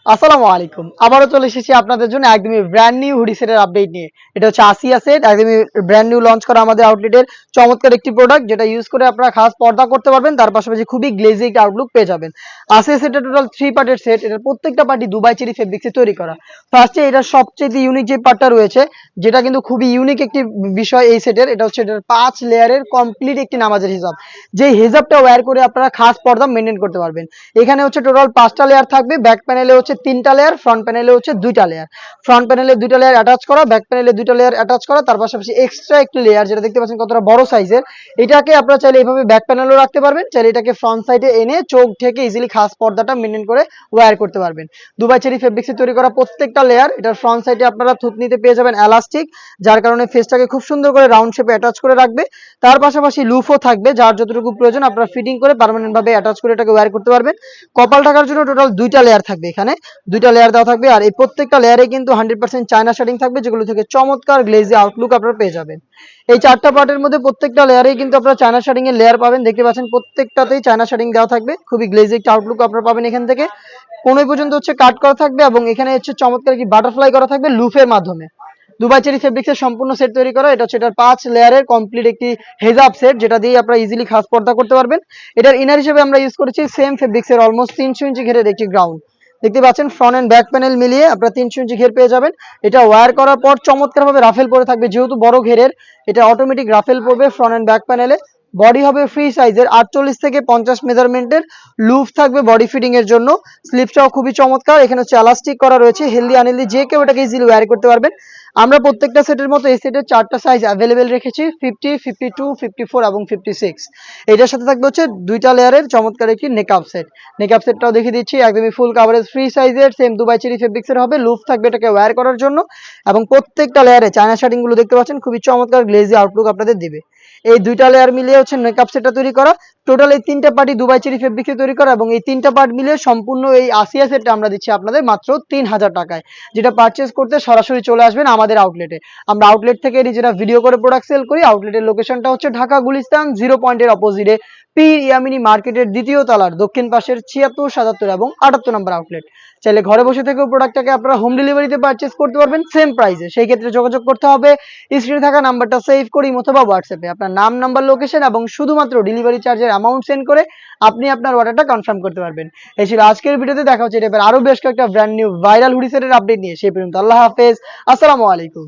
আসসালামু আলাইকুম। আবারও চলে এসেছি আপনাদের জন্য একদমই ব্র্যান্ড নিউ হুডি সেটের আপডেট নিয়ে। এটা হচ্ছে আসিয়া সেট, একদমই ব্র্যান্ড নিউ লঞ্চ করা আমাদের আউটলেটের চমৎকার একটি প্রোডাক্ট, যেটা ইউজ করে আপনারা খাস পর্দা করতে পারবেন। তার পাশাপাশি খুবই গ্লেজি একটা আউটলুক পেয়ে যাবেন। আসিয়া সেটের টোটাল 3 পার্টের সেট। এটার প্রত্যেকটা পার্টি দুবাই চেরি ফেব্রিক্সে তৈরি করা। ফার্স্টে এটার সবচেয়ে ইউনিক যে পার্টটা রয়েছে, যেটা কিন্তু খুবই ইউনিক একটি বিষয় এই সেটের, এটা হচ্ছে এটার 5 লেয়ারের কমপ্লিট একটি নামাজের হিজাব। যে হিজাবটা ওয়্যার করে আপনারা খাস পর্দা মেনটেন করতে পারবেন। এখানে হচ্ছে টোটাল 5টা লেয়ার থাকবে। ব্যাক প্যানেলে হচ্ছে 3টা লেয়ার, ফ্রন্ট প্যানেলে হচ্ছে 2টা লেয়ার। ফ্রন্ট প্যানেলে 2টা লেয়ার অ্যাটাচ করা, ব্যাক প্যানেলে 2টা লেয়ার অ্যাটাচ করা, তার পাশাপাশি এক্সট্রা একটি লেয়ার যেটা দেখতে পাচ্ছেন কতটা বড় সাইজের। এটাকে আপনারা চাইলে এইভাবে ব্যাক প্যানেলও রাখতে পারবেন, চাইলে এটাকে ফ্রন্ট সাইডে এনে চোখ থেকে ইজিলি খাস পর্দাটা মেনটেন করে ওয়্যার করতে পারবেন। দুবাই চেরি ফেব্রিক্সে তৈরি করা প্রত্যেকটা লেয়ার, এটার ফ্রন্ট সাইডে আপনারা থুতনিতে পেয়ে যাবেন এলাস্টিক, যার কারণে ফেসটাকে খুব সুন্দর করে রাউন্ড শেপে অ্যাটাচ করে রাখবে। তার পাশাপাশি লুফও থাকবে, যার যতটুকু প্রয়োজন আপনারা ফিটিং করে পার্মানেন্ট ভাবে অ্যাটাচ করে এটাকে ওয়্যার করতে পারবেন। কপাল ঢাকার জন্য টোটাল 2টা লেয়ার থাকবে, এখানে 2টা লেয়ার দেওয়া থাকবে। আর এই প্রত্যেকটা লেয়ারে কিন্তু 100% চায়না শেডিং থাকবে, যেগুলো থেকে চমৎকার গ্লেজি আউটলুক আপনারা পেয়ে যাবেন। এই 4টা পার্টের মধ্যে প্রত্যেকটা লেয়ারেই কিন্তু আপনারা চায়না শেডিং এর লেয়ার পাবেন। দেখতে পাচ্ছেন প্রত্যেকটাতেই চায়না শেডিং দেওয়া থাকবে, খুবই গ্লেজি একটা আউটলুক আপনারা পাবেন এখান থেকে। কোণে পর্যন্ত হচ্ছে কাট করা থাকবে, এবং এখানে হচ্ছে চমৎকার কি বাটারফ্লাই করা থাকবে লুফের মাধ্যমে। দুবাই চেরি ফেব্রিক্সের সম্পূর্ণ সেট তৈরি করা। এটা হচ্ছে এটার 5 লেয়ারের কমপ্লিট একটি হেজাব সেট, যেটা দিয়ে আপনারা ইজিলি খাস পর্দা করতে পারবেন। এটার ইনার হিসেবে আমরা ইউজ করেছি সেম ফেব্রিক্সের অলমোস্ট 300 ইঞ্চি ঘেরের একটি গ্রাউন্ড। দেখতে পাচ্ছেন ফ্রন্ট এন্ড ব্যাক প্যানেল মিলিয়ে আপনারা 300 ইঞ্চি ঘের পেয়ে যাবেন। এটা ওয়্যার করার পর চমৎকারভাবে রাফেল পরে থাকবে, যেহেতু বড় ঘেরের এটা অটোমেটিক রাফেল পড়বে ফ্রন্ট এন্ড ব্যাক প্যানেলে। বডি হবে ফ্রি সাইজের 48 থেকে 50 মেজারমেন্টের। লুফ থাকবে বডি ফিটিং এর জন্য। স্লিপসটাও খুবই চমৎকার, এখানে হচ্ছে এলাস্টিক করা রয়েছে, হেলদি আনহেলদি যে কেউ এটাকে ইজিলি ওয়্যার করতে পারবেন। আমরা প্রত্যেকটা সেটের মতো এই সেটের 4টা সাইজ অ্যাভেলেবেল রেখেছি, 50, 52, 54 এবং 56। এটার সাথে থাকবে হচ্ছে 2টা লেয়ারের চমৎকার একটি নেকআপ সেট। নেকআপ সেটটাও দেখিয়ে দিচ্ছি, একদমই ফুল কাভারেজ ফ্রি সাইজের, সেম দুবাই চেরি ফেব্রিক্সের হবে। লুফ থাকবে এটাকে ওয়্যার করার জন্য, এবং প্রত্যেকটা লেয়ারে চায়না শার্টিং গুলো দেখতে পাচ্ছেন খুবই চমৎকার গ্লেজি আউটলুক আপনাদের দিবে। এই 2টা লেয়ার মিলিয়ে হচ্ছে মেকআপ সেটটা তৈরি করা। টোটাল এই 3টা পার্টি দুবাই চেরি ফেব্রিক্সে তৈরি করা, এবং এই 3টা পার্ট মিলিয়ে সম্পূর্ণ এই আসিয়া সেটটা আমরা দিচ্ছি আপনাদের মাত্র 3000 টাকায়। যেটা পারচেজ করতে সরাসরি চলে আসবেন আমাদের আউটলেটে। আমরা আউটলেট থেকে নিজেরা ভিডিও করে প্রোডাক্ট সেল করি। আউটলেটের লোকেশনটা হচ্ছে ঢাকা গুলিস্তান 0 পয়েন্টের অপোজিটে পীর ইয়ামিনী মার্কেটের দ্বিতীয় তলার দক্ষিণ পাশের 76, 77 এবং 78 নম্বর আউটলেট। চাইলে ঘরে বসে থেকেও প্রোডাক্টটাকে আপনারা হোম ডেলিভারিতে পারচেজ করতে পারবেন সেম প্রাইসে। সেই ক্ষেত্রে যোগাযোগ করতে হবে স্ক্রিনে থাকা নাম্বারটা সেভ করি অথবা হোয়াটসঅ্যাপে আপনার নাম, নাম্বার, লোকেশন এবং শুধুমাত্র ডেলিভারি চার্জের অ্যামাউন্ট সেন্ড করে আপনি আপনার অর্ডারটা কনফার্ম করতে পারবেন। এই ছিল আজকের ভিডিওতে। দেখা হচ্ছে এবার আরো বেশ কয়েকটা ব্র্যান্ড নিউ ভাইরাল হুডি সেটের আপডেট নিয়ে। সেই পর্যন্ত আল্লাহ হাফেজ, আসসালামু আলাইকুম।